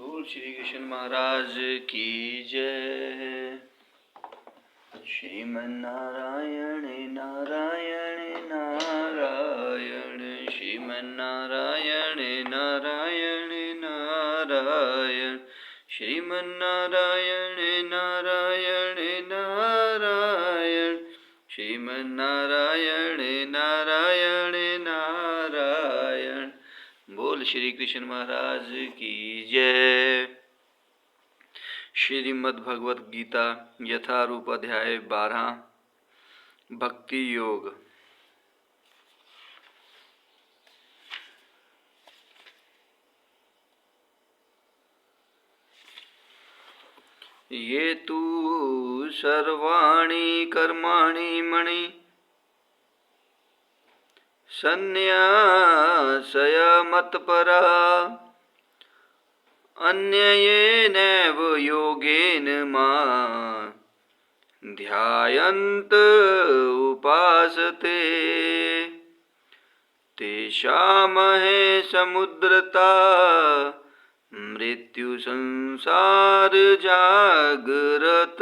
बोल श्री कृष्ण महाराज की जय। श्रीमन नारायण नारायण नारायण, श्रीमन नारायण नारायण नारायण, श्रीमन नारायण नारायण नारायण, श्रीमन नारायण नारायण नारायण। बोल श्री कृष्ण महाराज की जय। श्रीमद् भगवत गीता यथारूप अध्याय 12 भक्ति योग। ये तु सर्वाणि कर्माणि मणि सन्न्यासय मत्परा, अन्ययेनैव योगेन मां ध्यायन्त उपासते, तेषामहे समुद्रता मृत्यु संसार जागरत,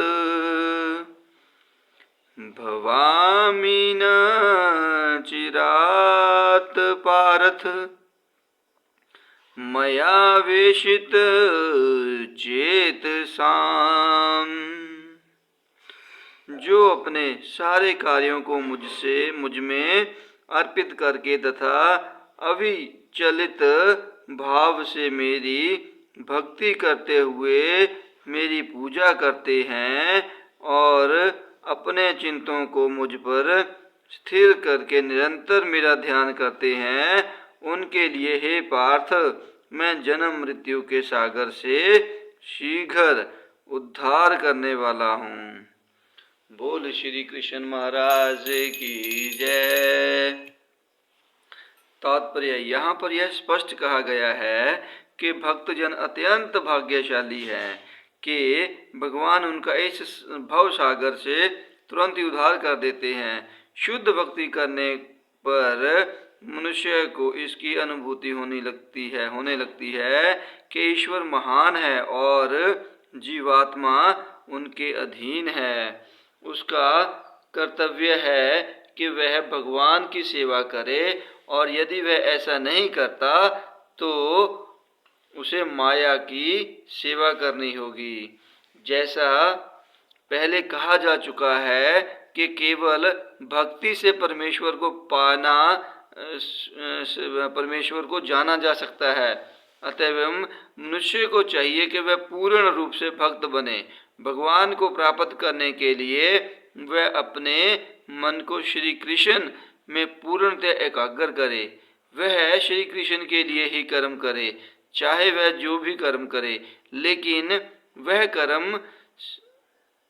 भवामि न चिरात् पार्थ मया वेशित चेतसाम्। जो अपने सारे कार्यों को मुझ में अर्पित करके तथा अविचलित भाव से मेरी भक्ति करते हुए मेरी पूजा करते हैं और अपने चिंतों को मुझ पर स्थिर करके निरंतर मेरा ध्यान करते हैं, उनके लिए हे पार्थ मैं जन्म मृत्यु के सागर से शीघ्र उद्धार करने वाला हूँ। बोल श्री कृष्ण महाराज की जय। तात्पर्य, यहाँ पर यह स्पष्ट कहा गया है कि भक्तजन अत्यंत भाग्यशाली हैं कि भगवान उनका इस भव सागर से तुरंत ही उद्धार कर देते हैं। शुद्ध भक्ति करने पर मनुष्य को इसकी अनुभूति होने लगती है कि ईश्वर महान है और जीवात्मा उनके अधीन है। उसका कर्तव्य है कि वह भगवान की सेवा करे और यदि वह ऐसा नहीं करता तो उसे माया की सेवा करनी होगी। जैसा पहले कहा जा चुका है कि केवल भक्ति से परमेश्वर को पाना, परमेश्वर को जाना जा सकता है। अतएव मनुष्य को चाहिए कि वह पूर्ण रूप से भक्त बने। भगवान को प्राप्त करने के लिए वह अपने मन को श्री कृष्ण में पूर्णतः एकाग्र करे। वह श्री कृष्ण के लिए ही कर्म करे, चाहे वह जो भी कर्म करे, लेकिन वह कर्म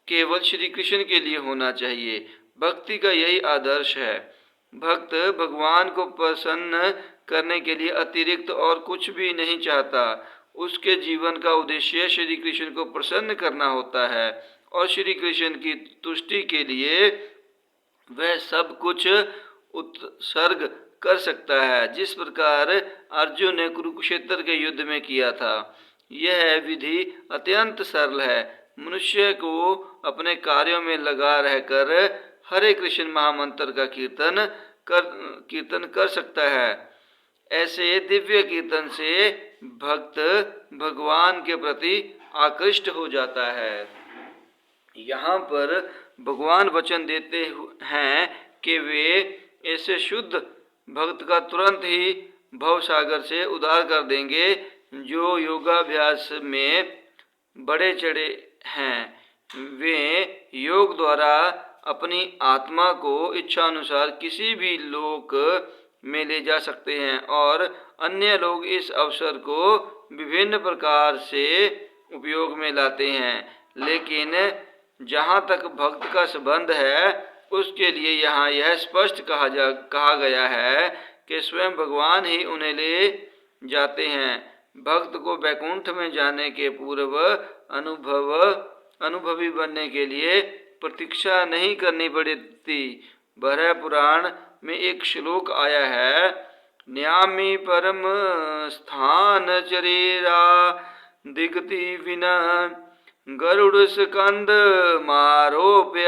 केवल श्री कृष्ण के लिए होना चाहिए। भक्ति का यही आदर्श है। भक्त भगवान को प्रसन्न करने के लिए अतिरिक्त और कुछ भी नहीं चाहता। उसके जीवन का उद्देश्य श्री कृष्ण को प्रसन्न करना होता है और श्री कृष्ण की तुष्टि के लिए वह सब कुछ उत्सर्ग कर सकता है, जिस प्रकार अर्जुन ने कुरुक्षेत्र के युद्ध में किया था। यह विधि अत्यंत सरल है। मनुष्य को अपने कार्यों में लगा रहकर हरे कृष्ण महामंत्र का कीर्तन कर सकता है। ऐसे दिव्य कीर्तन से भक्त भगवान के प्रति आकृष्ट हो जाता है। यहाँ पर भगवान वचन देते हैं कि वे ऐसे शुद्ध भक्त का तुरंत ही भव सागर से उद्धार कर देंगे जो योगाभ्यास में बड़े चढ़े हैं। वे योग द्वारा अपनी आत्मा को इच्छानुसार किसी भी लोक में ले जा सकते हैं और अन्य लोग इस अवसर को विभिन्न प्रकार से उपयोग में लाते हैं। लेकिन जहाँ तक भक्त का संबंध है, उसके लिए यहाँ यह स्पष्ट कहा गया है कि स्वयं भगवान ही उन्हें ले जाते हैं। भक्त को वैकुंठ में जाने के पूर्व अनुभवी बनने के लिए प्रतीक्षा नहीं करनी पड़ती। बरह पुराण में एक श्लोक आया है, न्यामी परम स्थान चरीरा दिगति विना गरुड़ स्कंद मारोप्य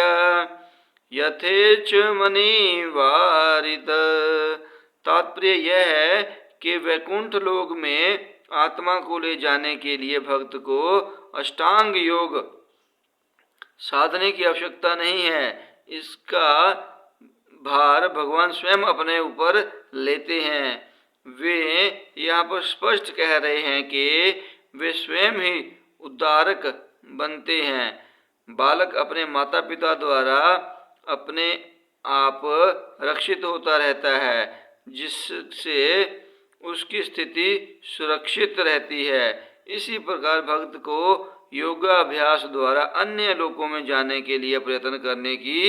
यथेच मणि वारित। तात्पर्य यह है कि वैकुंठ लोक में आत्मा को ले जाने के लिए भक्त को अष्टांग योग साधने की आवश्यकता नहीं है। इसका भार भगवान स्वयं अपने ऊपर लेते हैं। वे यहाँ पर स्पष्ट कह रहे हैं कि वे स्वयं ही उद्धारक बनते हैं। बालक अपने माता पिता द्वारा अपने आप रक्षित होता रहता है, जिससे उसकी स्थिति सुरक्षित रहती है। इसी प्रकार भक्त को योगाभ्यास द्वारा अन्य लोकों में जाने के लिए प्रयत्न करने की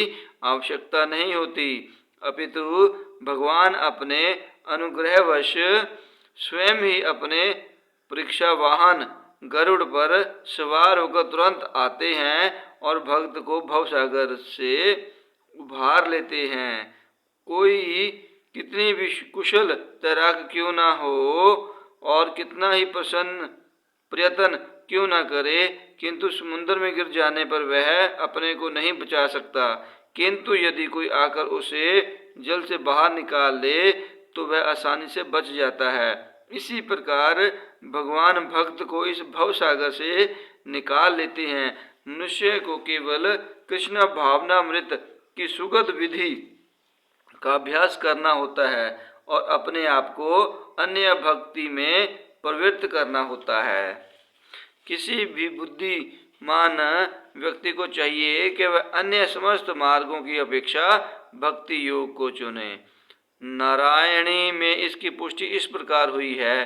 आवश्यकता नहीं होती, अपितु भगवान अपने अनुग्रहवश स्वयं ही अपने परीक्षा वाहन गरुड़ पर सवार होकर तुरंत आते हैं और भक्त को भवसागर से उभार लेते हैं। कोई कितनी भी कुशल तैराक क्यों ना हो और कितना ही प्रयत्न क्यों ना करे, किंतु समुद्र में गिर जाने पर वह अपने को नहीं बचा सकता। किंतु यदि कोई आकर उसे जल से बाहर निकाल ले तो वह आसानी से बच जाता है। इसी प्रकार भगवान भक्त को इस भवसागर से निकाल लेते हैं। मनुष्य को केवल कृष्ण भावनामृत की सुगध विधि का अभ्यास करना होता है और अपने आप को अन्य भक्ति में प्रवृत्त करना होता है। किसी भी बुद्धिमान व्यक्ति को चाहिए कि वह अन्य समस्त मार्गों की अपेक्षा भक्ति योग को चुने। नारायणी में इसकी पुष्टि इस प्रकार हुई है,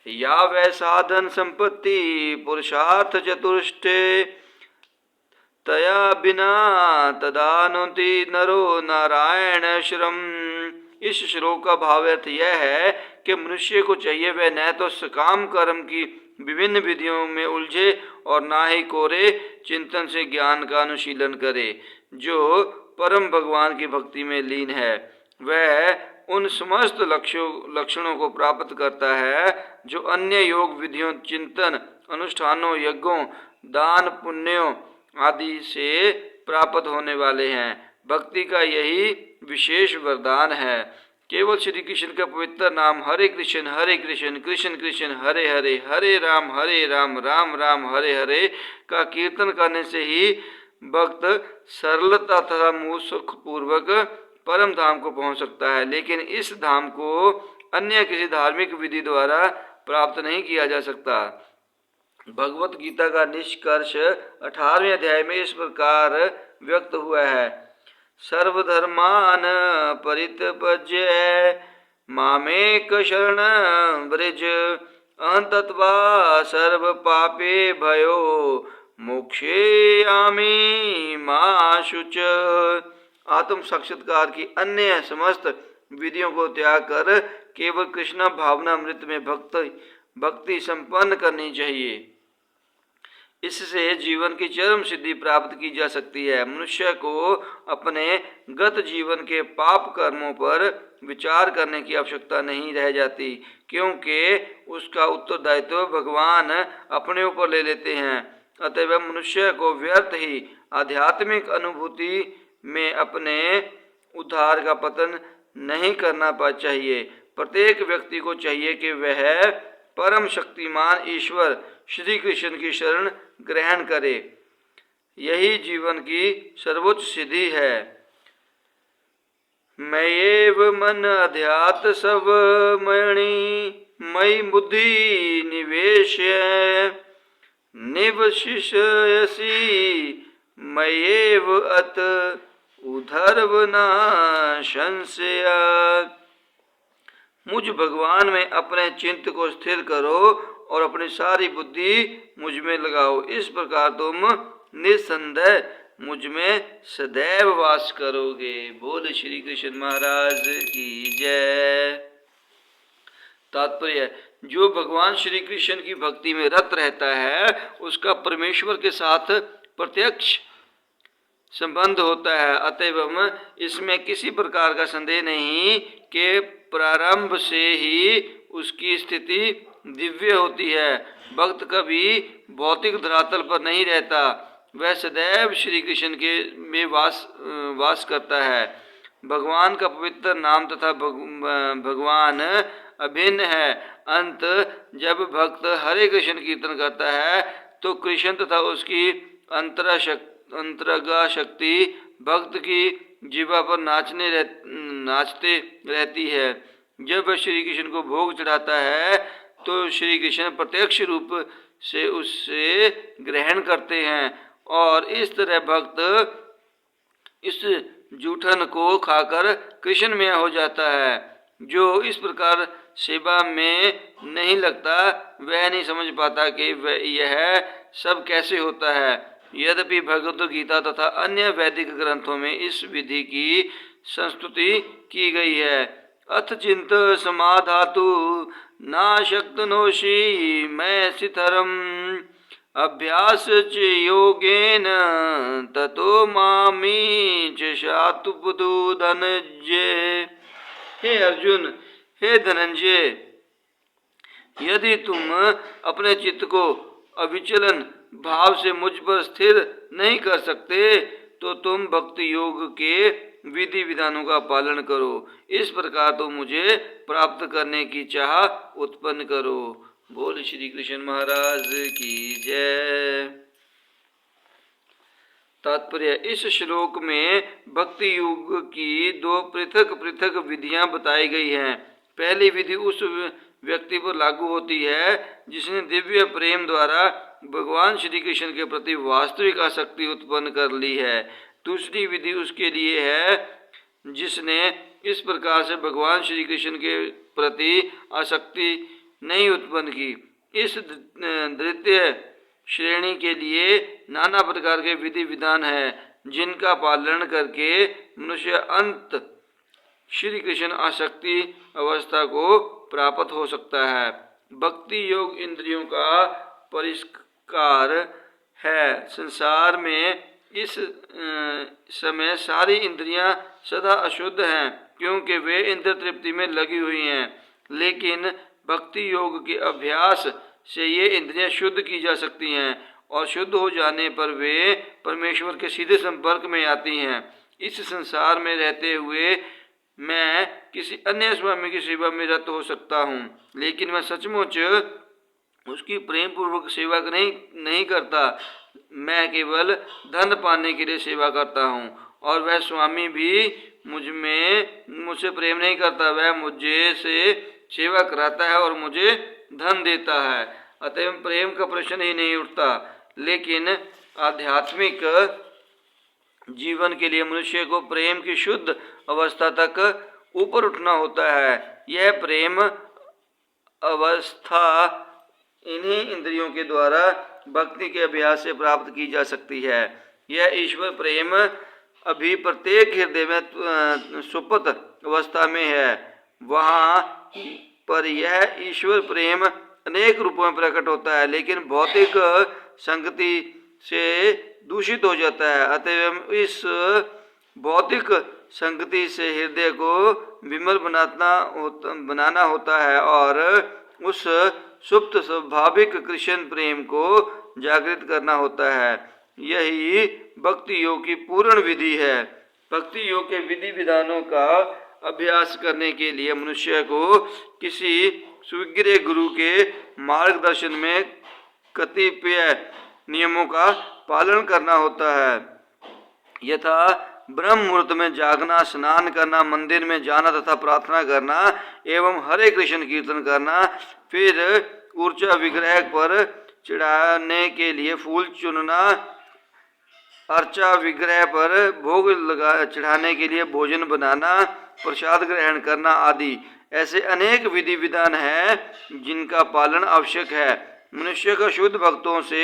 या वै साधन संपत्ति पुरुषार्थ चतुष्टे तया बिना तदानुति नरो नारायण श्रम। इस श्लोक का भावार्थ यह है कि मनुष्य को चाहिए वह न तो सकाम कर्म की विभिन्न विधियों में उलझे और ना ही कोरे चिंतन से ज्ञान का अनुशीलन करे। जो परम भगवान की भक्ति में लीन है वह उन समस्त लक्षणों को प्राप्त करता है जो अन्य योग विधियों, चिंतन, अनुष्ठानों, यज्ञों, दान, पुण्यों आदि से प्राप्त होने वाले हैं। भक्ति का यही विशेष वरदान है। केवल श्री कृष्ण का पवित्र नाम हरे कृष्ण कृष्ण कृष्ण हरे हरे, हरे राम राम राम हरे हरे का कीर्तन करने से ही भक्त सरलता तथा मोह सुख पूर्वक परम धाम को पहुंच सकता है। लेकिन इस धाम को अन्य किसी धार्मिक विधि द्वारा प्राप्त नहीं किया जा सकता। भगवत गीता का निष्कर्ष 18वें अध्याय में इस प्रकार व्यक्त हुआ है, सर्वधर्मान परित्यज्य मामेक शरण व्रज अहंतत्वा सर्व पापे भयो मोक्षेयामि मा शुच। आत्म साक्षात्कार की अन्य समस्त विधियों को त्याग कर केवल कृष्ण भावनामृत में भक्ति संपन्न करनी चाहिए। इससे जीवन की चरम सिद्धि प्राप्त की जा सकती है। मनुष्य को अपने गत जीवन के पाप कर्मों पर विचार करने की आवश्यकता नहीं रह जाती, क्योंकि उसका उत्तरदायित्व भगवान अपने ऊपर ले लेते हैं। अतः मनुष्य को व्यर्थ ही आध्यात्मिक अनुभूति में अपने उद्धार का पतन नहीं करना चाहिए। प्रत्येक व्यक्ति को चाहिए कि वह परम शक्तिमान ईश्वर श्री कृष्ण की शरण ग्रहण करे। यही जीवन की सर्वोच्च सिद्धि है। मयेव मन अध्यात सब मणि मयि बुद्धि निवेश्य निवशिष्यसि मयेव अत उधर्व न संशय। मुझ भगवान में अपने चित्त को स्थिर करो और अपनी सारी बुद्धि मुझ में लगाओ। इस प्रकार तुम निसंदेह मुझ में सदैव वास करोगे। बोल श्री कृष्ण महाराज की जय। तात्पर्य, जो भगवान श्री कृष्ण की भक्ति में रत रहता है उसका परमेश्वर के साथ प्रत्यक्ष संबंध होता है। अतएव इसमें किसी प्रकार का संदेह नहीं कि प्रारंभ से ही उसकी स्थिति दिव्य होती है। भक्त कभी भौतिक धरातल पर नहीं रहता, वह सदैव श्री कृष्ण के में वास करता है। भगवान का पवित्र नाम तथा भगवान अभिन्न है। अंत जब भक्त हरे कृष्ण कीर्तन करता है तो कृष्ण तथा उसकी अंतरगा शक्ति भक्त की जीवा पर नाचते रहती है। जब वह श्री कृष्ण को भोग चढ़ाता है तो श्री कृष्ण प्रत्यक्ष रूप से उससे ग्रहण करते हैं और इस तरह भक्त इस जूठन को खाकर कृष्णमय हो जाता है। जो इस प्रकार सेवा में नहीं लगता वह नहीं समझ पाता कि यह सब कैसे होता है। यद्यपि भगवद गीता तथा अन्य वैदिक ग्रंथों में इस विधि की संस्तुति की गई है। अथ चिंत समाधातु नाशक्तनोषि मैं सिथरम अभ्यास च योगेन ततो मामी च शातुपुदु धनंजय। हे अर्जुन, हे धनंजय, यदि तुम अपने चित्त को अविचलन भाव से मुझ पर स्थिर नहीं कर सकते तो तुम भक्ति योग के विधि विधानों का पालन करो। इस प्रकार तुम मुझे प्राप्त करने की चाह उत्पन्न करो। बोल श्री कृष्ण महाराज की जय। तात्पर्य, इस श्लोक में भक्ति योग की दो पृथक पृथक विधियां बताई गई हैं। पहली विधि उस व्यक्ति पर लागू होती है जिसने दिव्य प्रेम द्वारा भगवान श्री कृष्ण के प्रति वास्तविक आसक्ति उत्पन्न कर ली है। दूसरी विधि उसके लिए है जिसने इस प्रकार से भगवान श्री कृष्ण के प्रति आसक्ति नहीं उत्पन्न की। इस द्वितीय श्रेणी के लिए नाना प्रकार के विधि विधान है जिनका पालन करके मनुष्य अंत श्री कृष्ण आसक्ति अवस्था को प्राप्त हो सकता है। भक्ति योग इंद्रियों का परिष्कार है। संसार में इस समय सारी इंद्रियां सदा अशुद्ध हैं क्योंकि वे इंद्र तृप्ति में लगी हुई हैं, लेकिन भक्ति योग के अभ्यास से ये इंद्रियां शुद्ध की जा सकती हैं और शुद्ध हो जाने पर वे परमेश्वर के सीधे संपर्क में आती हैं। इस संसार में रहते हुए मैं किसी अन्य स्वामी की सेवा में रत हो सकता हूँ, लेकिन मैं सचमुच उसकी प्रेम पूर्वक सेवा नहीं करता। मैं केवल धन पाने के लिए सेवा करता हूँ और वह स्वामी भी मुझसे प्रेम नहीं करता। वह मुझे से सेवा कराता है और मुझे धन देता है, अतः प्रेम का प्रश्न ही नहीं उठता। लेकिन आध्यात्मिक जीवन के लिए मनुष्य को प्रेम की शुद्ध अवस्था तक ऊपर उठना होता है। यह प्रेम अवस्था इन्हीं इंद्रियों के द्वारा भक्ति के अभ्यास से प्राप्त की जा सकती है। यह ईश्वर प्रेम अभी प्रत्येक हृदय में सुप्त अवस्था में है। वहाँ पर यह ईश्वर प्रेम अनेक रूपों में प्रकट होता है, लेकिन भौतिक संगति से दूषित हो जाता है। अतः इस भौतिक संगति से हृदय को विमल बनाना होता है और उस सुप्त स्वाभाविक कृष्ण प्रेम को जागृत करना होता है। यही भक्ति योग की पूर्ण विधि है। भक्ति योग के विधि विधानों का अभ्यास करने के लिए मनुष्य को किसी स्वीग्र गुरु के मार्गदर्शन में कतिपय नियमों का पालन करना होता है। यथा ब्रह्म मुहूर्त में जागना, स्नान करना, मंदिर में जाना तथा प्रार्थना करना एवं हरे कृष्ण कीर्तन करना, फिर ऊर्जा विग्रह पर चढ़ाने के लिए फूल चुनना, अर्चा विग्रह पर भोग चढ़ाने के लिए भोजन बनाना, प्रसाद ग्रहण करना आदि ऐसे अनेक विधि विधान हैं जिनका पालन आवश्यक है। मनुष्य का शुद्ध भक्तों से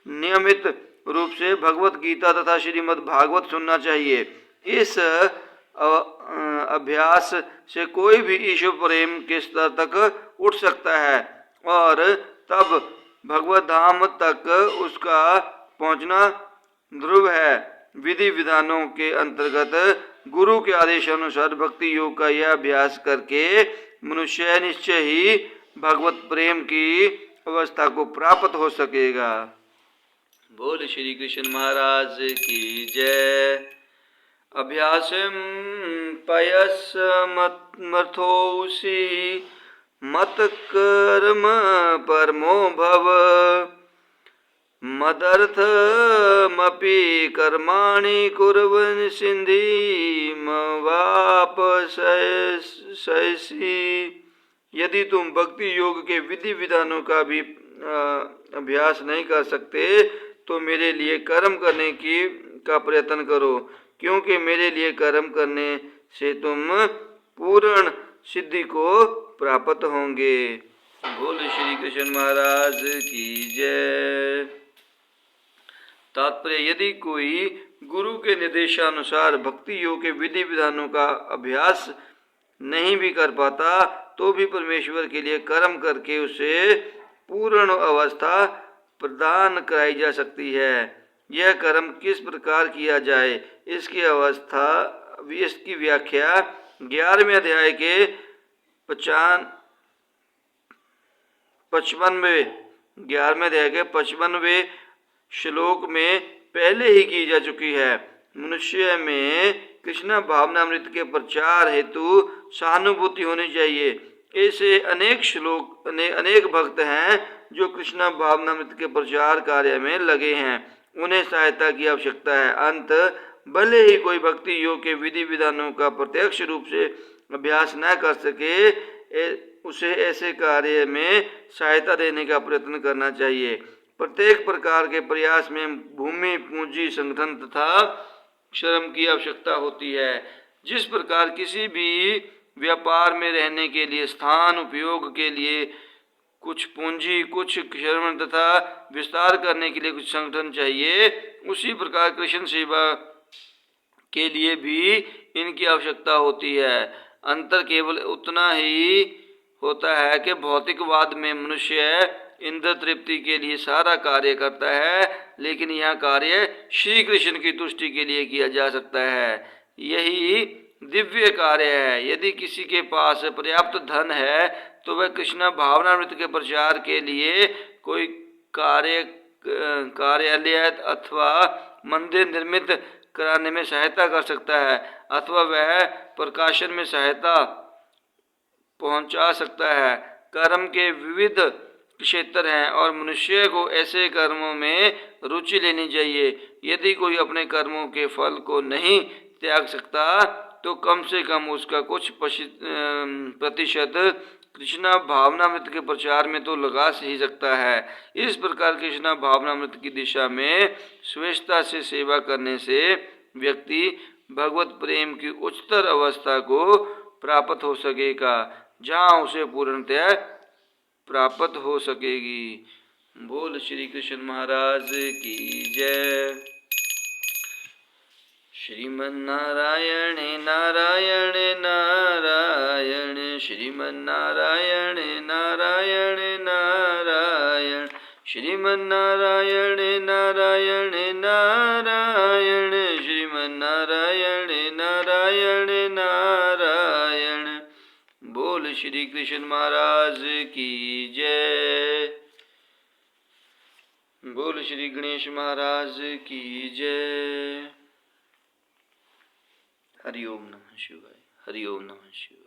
नियमित रूप से भगवत गीता तथा श्रीमद् भागवत सुनना चाहिए। इस अभ्यास से कोई भी ईश्वर प्रेम के स्तर तक उठ सकता है और तब भगवत धाम तक उसका पहुंचना ध्रुव है। विधि विधानों के अंतर्गत गुरु के आदेश अनुसार भक्ति योग का यह अभ्यास करके मनुष्य निश्चय ही भगवत प्रेम की अवस्था को प्राप्त हो सकेगा। बोल श्री कृष्ण महाराज की जय। अभ्यासम पयस मथोसी मत कर्म परमो भव मदर्थमपि कर्माणि कुर्वन् सिद्धिमवाप्स्यसि। यदि तुम भक्ति योग के विधि विधानों का भी अभ्यास नहीं कर सकते तो मेरे लिए कर्म करने का प्रयत्न करो, क्योंकि मेरे लिए कर्म करने से तुम पूर्ण सिद्धि को प्राप्त होंगे। बोल श्री कृष्ण महाराज की जय। तात्पर्य, यदि कोई गुरु के निर्देशानुसार भक्ति योग के विधि विधानों का अभ्यास नहीं भी कर पाता तो भी परमेश्वर के लिए कर्म करके उसे पूर्ण अवस्था प्रदान कराई जा सकती है। यह कर्म किस प्रकार किया जाए इसकी व्याख्या 11वें अध्याय के 55वें श्लोक में पहले ही की जा चुकी है। मनुष्य में कृष्ण भावनामृत के प्रचार हेतु सहानुभूति होनी चाहिए। ऐसे अनेक भक्त हैं जो कृष्ण भावनामृत के प्रचार कार्य में लगे हैं, उन्हें सहायता की आवश्यकता है। अंत भले ही कोई भक्ति योग के विधि विधानों का प्रत्यक्ष रूप से अभ्यास न कर सके, उसे ऐसे कार्य में सहायता देने का प्रयत्न करना चाहिए। प्रत्येक प्रकार के प्रयास में भूमि, पूंजी, संगठन तथा श्रम की आवश्यकता होती है। जिस प्रकार किसी भी व्यापार में रहने के लिए स्थान उपयोग के लिए कुछ पूंजी, कुछ श्रम तथा विस्तार करने के लिए कुछ संगठन चाहिए, उसी प्रकार कृष्ण सेवा के लिए भी इनकी आवश्यकता होती है। अंतर केवल उतना ही होता है कि भौतिकवाद में मनुष्य इंद्र तृप्ति के लिए सारा कार्य करता है, लेकिन यह कार्य श्री कृष्ण की तुष्टि के लिए किया जा सकता है। यही दिव्य कार्य है। यदि किसी के पास पर्याप्त धन है तो वह कृष्ण भावनामृत के प्रचार के लिए कोई कार्यालय अथवा मंदिर निर्मित कराने में सहायता कर सकता है, अथवा वह प्रकाशन में सहायता पहुंचा सकता है। कर्म के विविध क्षेत्र हैं और मनुष्य को ऐसे कर्मों में रुचि लेनी चाहिए। यदि कोई अपने कर्मों के फल को नहीं त्याग सकता तो कम से कम उसका कुछ प्रतिशत कृष्ण भावनामृत के प्रचार में तो लगा ही सकता है। इस प्रकार कृष्ण भावनामृत की दिशा में स्वेच्छा से सेवा करने से व्यक्ति भगवत प्रेम की उच्चतर अवस्था को प्राप्त हो सकेगा, जहाँ उसे पूर्णतः प्राप्त हो सकेगी। बोल श्री कृष्ण महाराज की जय। श्रीमन्नारायण नारायण नारायण, श्रीमन्नारायण नारायण नारायण, श्रीमन्नारायण नारायण नारायण, श्रीमन्नारायण नारायण नारायण। बोल श्री कृष्ण महाराज की जय। बोल श्री गणेश महाराज की जय। हरि ओम नमः शिवाय। हरि ओम नमः शिवाय।